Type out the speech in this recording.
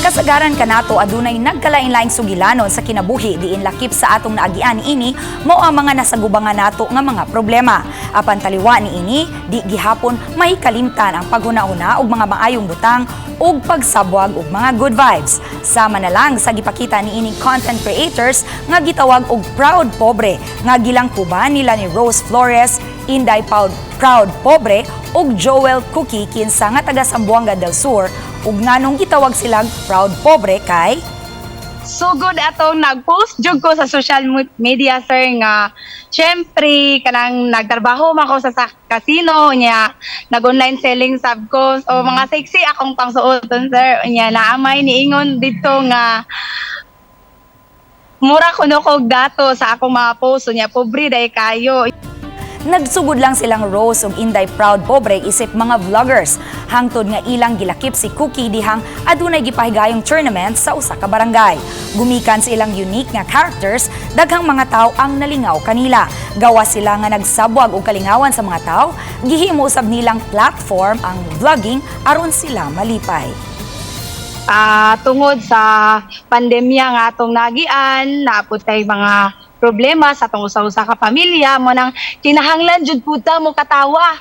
Kasagaran kanato adunay nagkalain-laing sugilanon sa kinabuhi diin lakip sa atong naagian niini mao ang mga nasagubangan nato nga mga problema. Apan taliwa niini di gihapon may kalimtan ang paghuna-huna og mga maayong butang ug pagsabwag og mga good vibes. Sama na lang sa gipakita niining content creators nga gitawag og Proud Pobre nga gilangkuban nila ni Rose Flores, Inday Proud Pobre ug Joel Cookie kinsa nga taga Zamboanga del Sur ug nganong gitawag silang Proud Pobre kay sugod atong nag-post jud ko sa social media sir nga syempre kanang nagtrabaho man ko sa casino nya nag-online selling sab ko o mga sexy akong pangsuoton sir nya naamay niingon dito nga mura kuno kog dato sa akong mga post nya pobre day kayo. nagsugod lang silang Rose ug Inday Proud Pobre isip mga vloggers hangtod nga ilang gilakip si Cookie dihang adunay gipahigayong tournament sa usa ka barangay. Gumikan sa ilang unique nga characters, daghang mga tao ang nalingaw kanila. Gawa sila nga nagsabwag og kalingawan sa mga tao, gihimo usab nilang platform ang vlogging aron sila malipay. Tungod sa pandemya nga atong nagian, naapod tay mga problema sa atong usa-usa ka pamilya mo nang kinahanglan jud puta mo katawa.